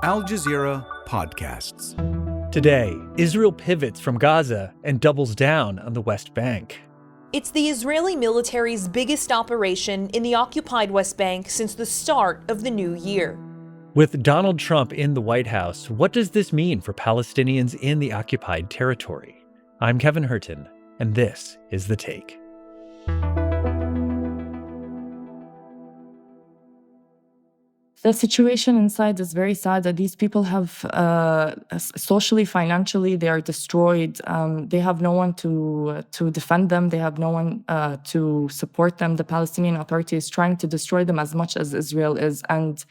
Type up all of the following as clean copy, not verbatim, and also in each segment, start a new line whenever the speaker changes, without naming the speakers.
Al Jazeera podcasts.
Today, Israel pivots from Gaza and doubles down on the West Bank.
It's the Israeli military's biggest operation in the occupied West Bank since the start of the new year.
With Donald Trump in the White House, what does this mean for Palestinians in the occupied territory? I'm Kevin Hirten, and this is The Take.
The situation inside is very sad. That these people have socially, financially, they are destroyed. They have no one to defend them. They have no one to support them. The Palestinian Authority is trying to destroy them as much as Israel is. And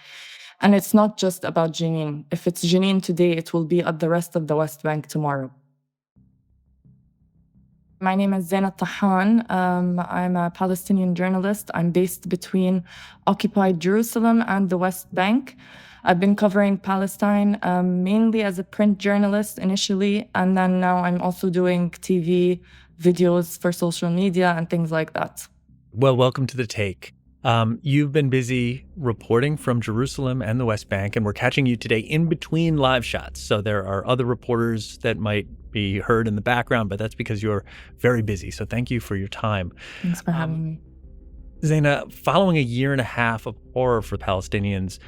it's not just about Jenin. If it's Jenin today, it will be at the rest of the West Bank tomorrow. My name is Zena Tahhan. I'm a Palestinian journalist. I'm based between occupied Jerusalem and the West Bank. I've been covering Palestine mainly as a print journalist initially, and then now I'm also doing TV videos for social media and things like that.
Well, welcome to The Take. You've been busy reporting from Jerusalem and the West Bank, and we're catching you today in between live shots. So there are other reporters that might be heard in the background, but that's because you're very busy. So thank you for your time.
Thanks for having me.
Zena, following a year and a half of horror for Palestinians,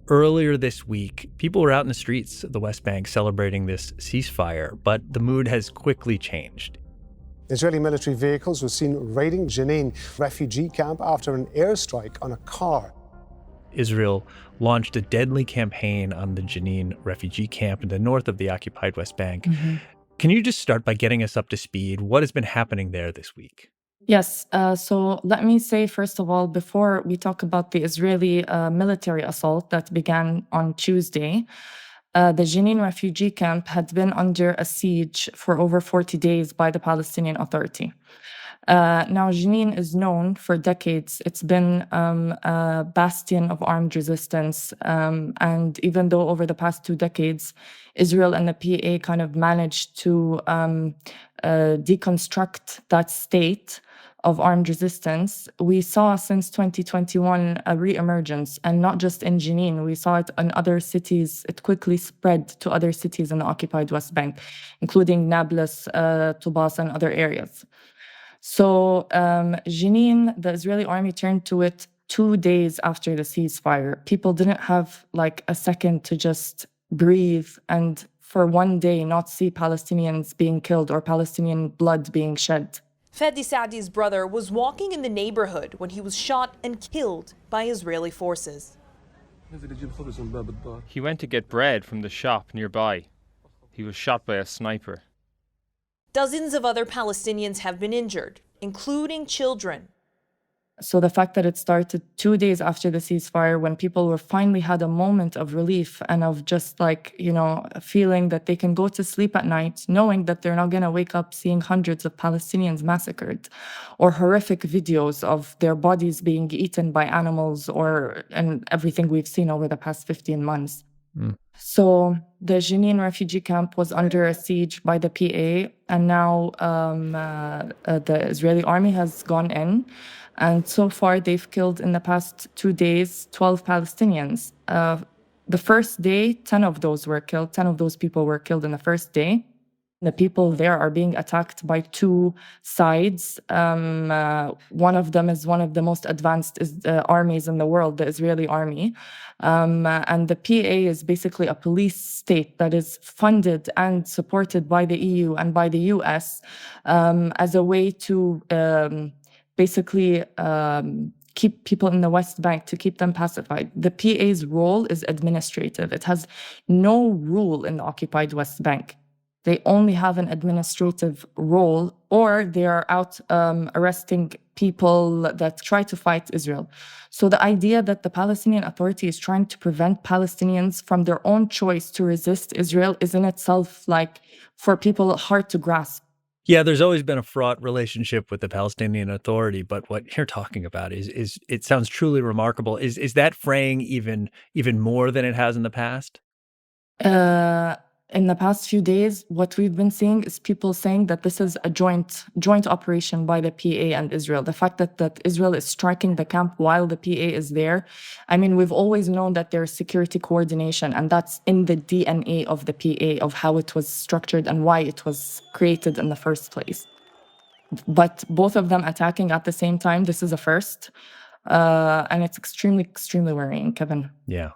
earlier this week, people were out in the streets of the West Bank celebrating this ceasefire, but the mood has quickly changed.
Israeli military vehicles were seen raiding Jenin refugee camp after an airstrike on a car.
Israel launched a deadly campaign on the Jenin refugee camp in the north of the occupied West Bank. Mm-hmm. Can you just start by getting us up to speed? What has been happening there this week?
Yes. So let me say, first of all, before we talk about the Israeli military assault that began on Tuesday, the Jenin refugee camp had been under a siege for over 40 days by the Palestinian Authority. Now, Jenin is known for decades. It's been a bastion of armed resistance. And even though over the past 2 decades, Israel and the PA kind of managed to deconstruct that state of armed resistance, we saw since 2021 a reemergence, and not just in Jenin. We saw it in other cities. It quickly spread to other cities in the occupied West Bank, including Nablus, Tubas, and other areas. So Jenin, the Israeli army turned to it 2 days after the ceasefire. People didn't have like a second to just breathe and for 1 day not see Palestinians being killed or Palestinian blood being shed.
Fadi Saadi's brother was walking in the neighborhood when he was shot and killed by Israeli forces.
He went to get bread from the shop nearby. He was shot by a sniper.
Dozens of other Palestinians have been injured, including children.
So the fact that it started 2 days after the ceasefire, when people finally had a moment of relief and of just feeling that they can go to sleep at night, knowing that they're not going to wake up seeing hundreds of Palestinians massacred or horrific videos of their bodies being eaten by animals and everything we've seen over the past 15 months. So the Jenin refugee camp was under a siege by the PA, and now the Israeli army has gone in. And so far, they've killed in the past 2 days 12 Palestinians. The first day, 10 of those were killed. 10 of those people were killed in the first day. The people there are being attacked by 2 sides. One of them is one of the most advanced armies in the world, the Israeli army. And the PA is basically a police state that is funded and supported by the EU and by the US as a way to basically keep people in the West Bank, to keep them pacified. The PA's role is administrative. It has no rule in the occupied West Bank. They only have an administrative role, or they are out arresting people that try to fight Israel. So the idea that the Palestinian Authority is trying to prevent Palestinians from their own choice to resist Israel is in itself, for people, hard to grasp.
Yeah, there's always been a fraught relationship with the Palestinian Authority, but what you're talking about is it sounds truly remarkable. Is that fraying even more than it has in the past?
in the past few days, what we've been seeing is people saying that this is a joint operation by the PA and Israel. The fact that Israel is striking the camp while the PA is there. I mean, we've always known that there's security coordination, and that's in the DNA of the PA, of how it was structured and why it was created in the first place. But both of them attacking at the same time, this is a first. And it's extremely, extremely worrying, Kevin.
Yeah.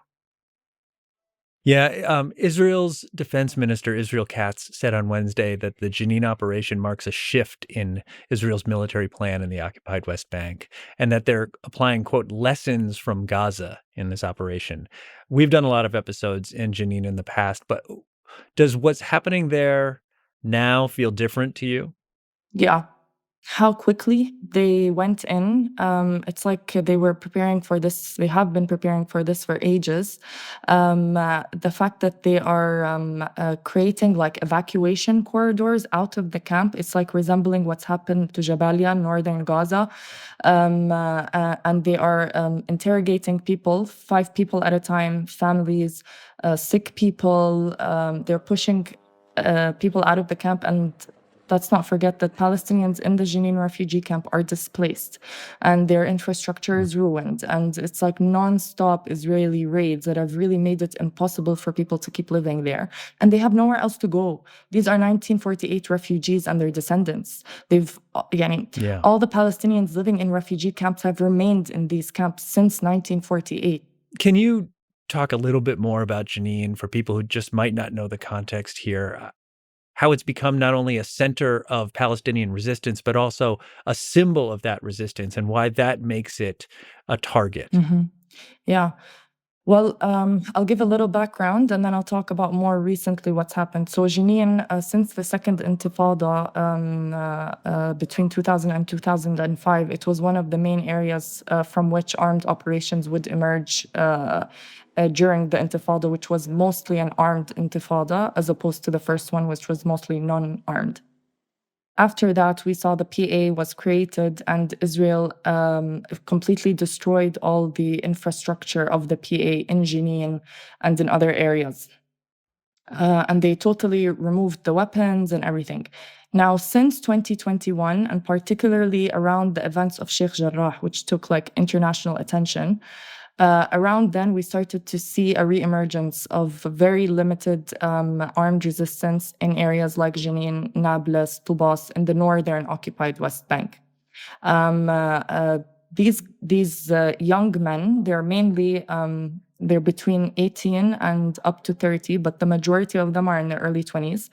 Yeah, Israel's defense minister, Israel Katz, said on Wednesday that the Jenin operation marks a shift in Israel's military plan in the occupied West Bank, and that they're applying, quote, lessons from Gaza in this operation. We've done a lot of episodes in Jenin in the past, but does what's happening there now feel different to you?
Yeah. How quickly they went in. It's like they were preparing for this. They have been preparing for this for ages. The fact that they are creating like evacuation corridors out of the camp, it's like resembling what's happened to Jabalia, northern Gaza. And they are interrogating people, 5 people at a time, families, sick people. They're pushing people out of the camp, and let's not forget that Palestinians in the Jenin refugee camp are displaced and their infrastructure is ruined. And it's like non-stop Israeli raids that have really made it impossible for people to keep living there. And they have nowhere else to go. These are 1948 refugees and their descendants. All the Palestinians living in refugee camps have remained in these camps since 1948.
Can you talk a little bit more about Jenin for people who just might not know the context here? How it's become not only a center of Palestinian resistance, but also a symbol of that resistance, and why that makes it a target.
Mm-hmm. Yeah. Well, I'll give a little background, and then I'll talk about more recently what's happened. So Jenin, since the second Intifada between 2000 and 2005, it was one of the main areas from which armed operations would emerge during the Intifada, which was mostly an armed Intifada, as opposed to the first one, which was mostly non-armed. After that, we saw the PA was created, and Israel completely destroyed all the infrastructure of the PA in Jenin and in other areas. And they totally removed the weapons and everything. Now, since 2021, and particularly around the events of Sheikh Jarrah, which took like international attention, around then, we started to see a reemergence of very limited armed resistance in areas like Jenin, Nablus, Tubas, in the northern occupied West Bank. These young men, they're mainly they're between 18 and up to 30, but the majority of them are in their early 20s.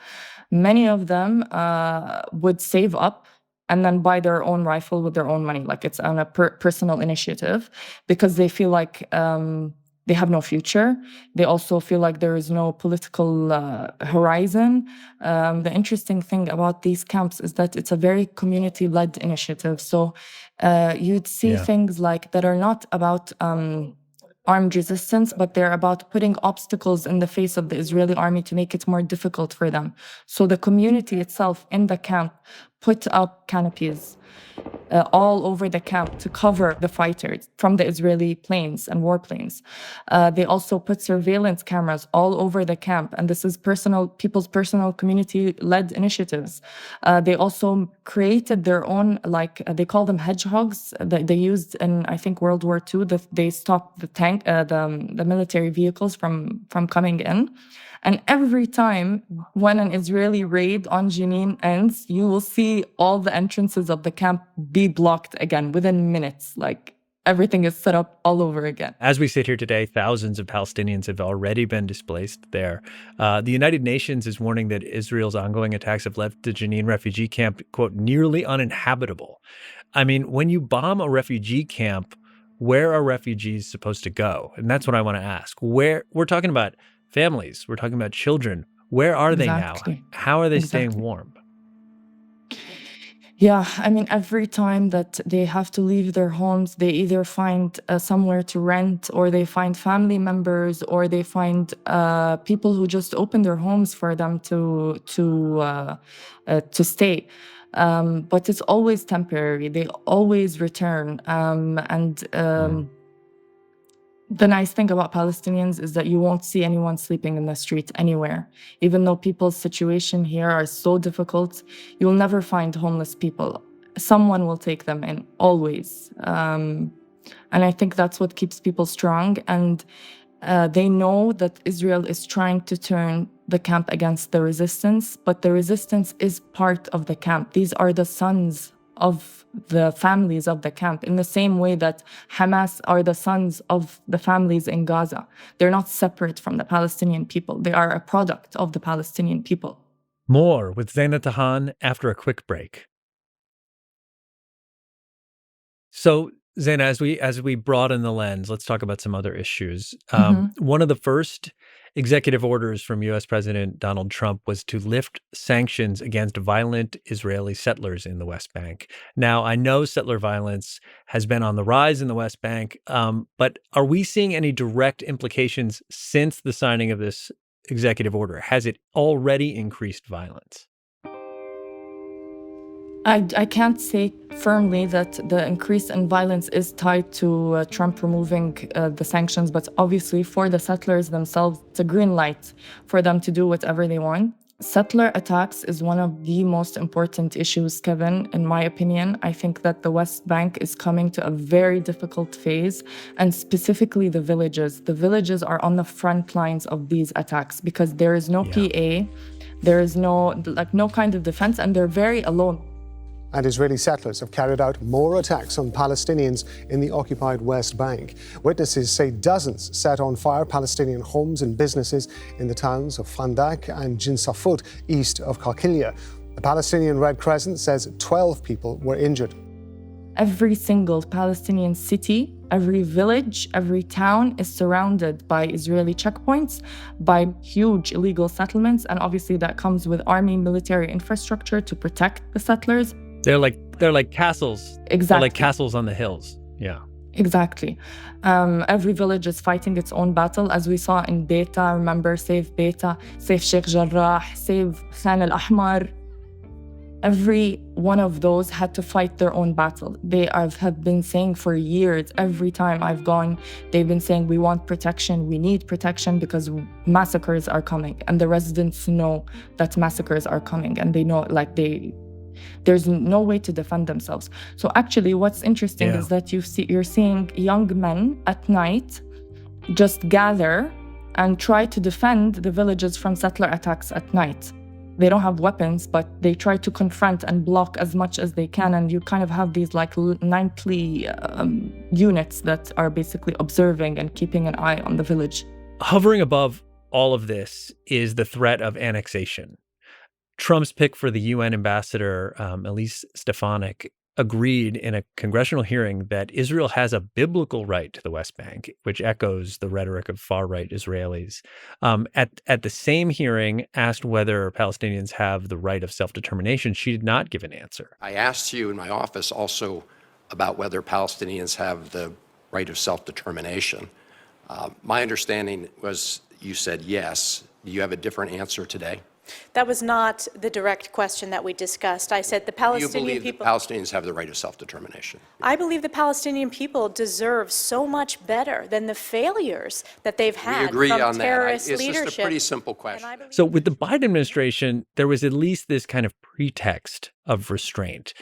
Many of them would save up and then buy their own rifle with their own money. Like it's on a personal initiative, because they feel like they have no future. They also feel like there is no political horizon. The interesting thing about these camps is that it's a very community-led initiative. So you'd see things like that are not about armed resistance, but they're about putting obstacles in the face of the Israeli army to make it more difficult for them. So the community itself in the camp put up canopies all over the camp to cover the fighters from the Israeli planes and warplanes. They also put surveillance cameras all over the camp, and this is people's personal community-led initiatives. They also created their own, they call them hedgehogs, that they used in, I think, World War II. They stopped the military vehicles from coming in. And every time when an Israeli raid on Jenin ends, you will see all the entrances of the camp be blocked again within minutes. Like everything is set up all over again.
As we sit here today, thousands of Palestinians have already been displaced there. The United Nations is warning that Israel's ongoing attacks have left the Jenin refugee camp, quote, nearly uninhabitable. I mean, when you bomb a refugee camp, where are refugees supposed to go? And that's what I want to ask. We're talking about families. We're talking about children. Where are they now? How are they staying warm?
Yeah, I mean, every time that they have to leave their homes, they either find somewhere to rent, or they find family members, or they find people who just open their homes for them to stay. But it's always temporary. They always return. The nice thing about Palestinians is that you won't see anyone sleeping in the street anywhere. Even though people's situation here are so difficult, you'll never find homeless people. Someone will take them in, always. And I think that's what keeps people strong. And they know that Israel is trying to turn the camp against the resistance, but the resistance is part of the camp. These are the sons of the families of the camp, in the same way that Hamas are the sons of the families in Gaza. They're not separate from the Palestinian people. They are a product of the Palestinian people.
More with Zena Tahhan after a quick break. So, Zena, as we broaden the lens, let's talk about some other issues. One of the first executive orders from U.S. President Donald Trump was to lift sanctions against violent Israeli settlers in the West Bank. Now, I know settler violence has been on the rise in the West Bank, but are we seeing any direct implications since the signing of this executive order? Has it already increased violence?
I can't say firmly that the increase in violence is tied to Trump removing the sanctions, but obviously for the settlers themselves, it's a green light for them to do whatever they want. Settler attacks is one of the most important issues, Kevin, in my opinion. I think that the West Bank is coming to a very difficult phase, and specifically the villages. The villages are on the front lines of these attacks because there is no PA, there is no kind of defense, and they're very alone.
And Israeli settlers have carried out more attacks on Palestinians in the occupied West Bank. Witnesses say dozens set on fire Palestinian homes and businesses in the towns of Fandak and Jinsafut, east of Qalqilia. The Palestinian Red Crescent says 12 people were injured.
Every single Palestinian city, every village, every town is surrounded by Israeli checkpoints, by huge illegal settlements, and obviously that comes with army military infrastructure to protect the settlers.
They're like castles.
Exactly.
They're like castles on the hills. Yeah.
Exactly. Every village is fighting its own battle, as we saw in Beta. Remember, save Beta, save Sheikh Jarrah, save Khan al-Ahmar. Every one of those had to fight their own battle. They have been saying for years, every time I've gone, they've been saying, we want protection, we need protection because massacres are coming. And the residents know that massacres are coming, and they know, there's no way to defend themselves. So actually what's interesting is that you're seeing young men at night just gather and try to defend the villages from settler attacks at night. They don't have weapons, but they try to confront and block as much as they can. And you kind of have these nightly units that are basically observing and keeping an eye on the village.
Hovering above all of this is the threat of annexation. Trump's pick for the UN ambassador, Elise Stefanik, agreed in a congressional hearing that Israel has a biblical right to the West Bank, which echoes the rhetoric of far-right Israelis. At the same hearing, asked whether Palestinians have the right of self-determination, she did not give an answer.
I asked you in my office also about whether Palestinians have the right of self-determination. My understanding was you said yes. Do you have a different answer today?
That was not the direct question that we discussed. I said the Palestinian people...
Do you believe that Palestinians have the right of self-determination?
I believe the Palestinian people deserve so much better than the failures that they've had from terrorist leadership.
It's just a pretty simple question.
So with the Biden administration, there was at least this kind of pretext of restraint.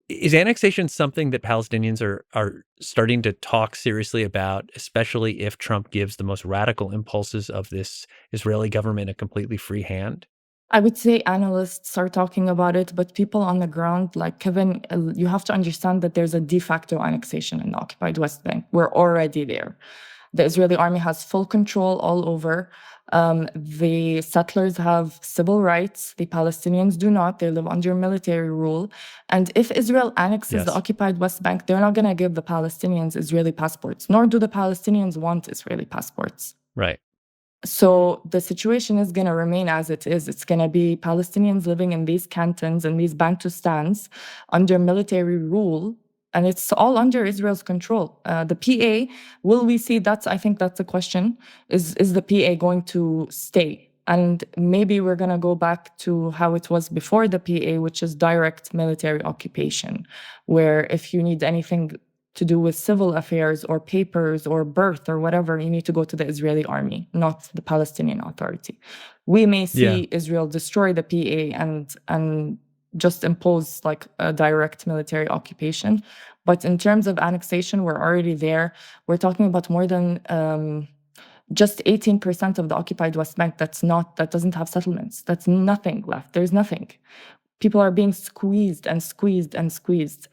Is annexation something that Palestinians are starting to talk seriously about, especially if Trump gives the most radical impulses of this Israeli government a completely free hand?
I would say analysts are talking about it, but people on the ground, like Kevin, you have to understand that there's a de facto annexation in the occupied West Bank. We're already there. The Israeli army has full control all over. The settlers have civil rights. The Palestinians do not. They live under military rule. And if Israel annexes the occupied West Bank, they're not going to give the Palestinians Israeli passports, nor do the Palestinians want Israeli passports.
Right.
So the situation is going to remain as it is. It's going to be Palestinians living in these cantons and these Bantustans under military rule, and it's all under Israel's control. The PA, will we see that? I think that's a question. Is the PA going to stay? And maybe we're going to go back to how it was before the PA, which is direct military occupation, where if you need anything to do with civil affairs or papers or birth or whatever, you need to go to the Israeli army, not the Palestinian Authority. We may see Israel destroy the PA and just impose like a direct military occupation. But in terms of annexation, we're already there. We're talking about more than just 18% of the occupied West Bank that doesn't have settlements. That's nothing left. There's nothing. People are being squeezed and squeezed and squeezed.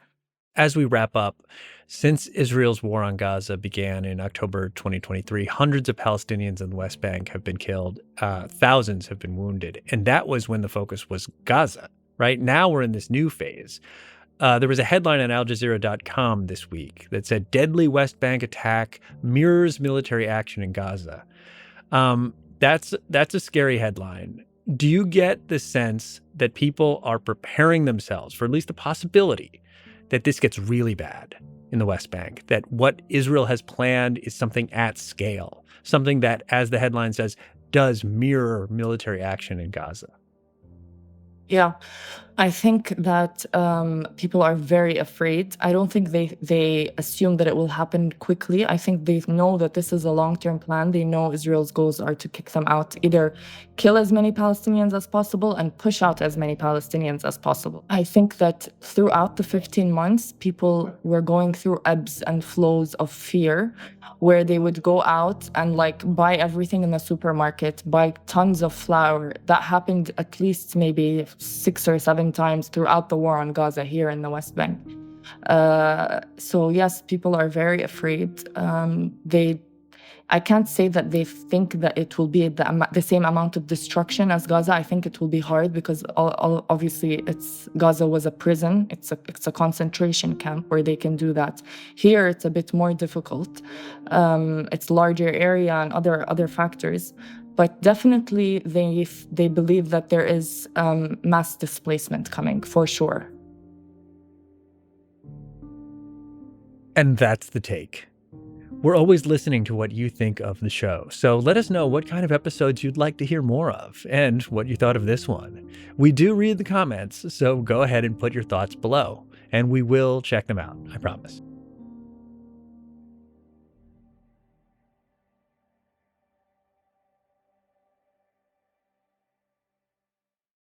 As we wrap up, since Israel's war on Gaza began in October 2023, hundreds of Palestinians in the West Bank have been killed. Thousands have been wounded. And that was when the focus was Gaza, right? Now we're in this new phase. There was a headline on Al-Jazeera.com this week that said, "Deadly West Bank attack mirrors military action in Gaza." That's a scary headline. Do you get the sense that people are preparing themselves for at least the possibility that this gets really bad in the West Bank, that what Israel has planned is something at scale, something that, as the headline says, does mirror military action in Gaza?
Yeah, I think that people are very afraid. I don't think they assume that it will happen quickly. I think they know that this is a long-term plan. They know Israel's goals are to kick them out, either kill as many Palestinians as possible and push out as many Palestinians as possible. I think that throughout the 15 months, people were going through ebbs and flows of fear, where they would go out and like buy everything in the supermarket, buy tons of flour. That happened at least maybe 6 or 7 times throughout the war on Gaza here in the West Bank. So yes, people are very afraid. I can't say that they think that it will be the same amount of destruction as Gaza. I think it will be hard because obviously Gaza was a prison. It's a concentration camp where they can do that. Here it's a bit more difficult. It's larger area and other factors. But definitely they believe that there is mass displacement coming for sure.
And that's The Take. We're always listening to what you think of the show, so let us know what kind of episodes you'd like to hear more of and what you thought of this one. We do read the comments, so go ahead and put your thoughts below, and we will check them out, I promise.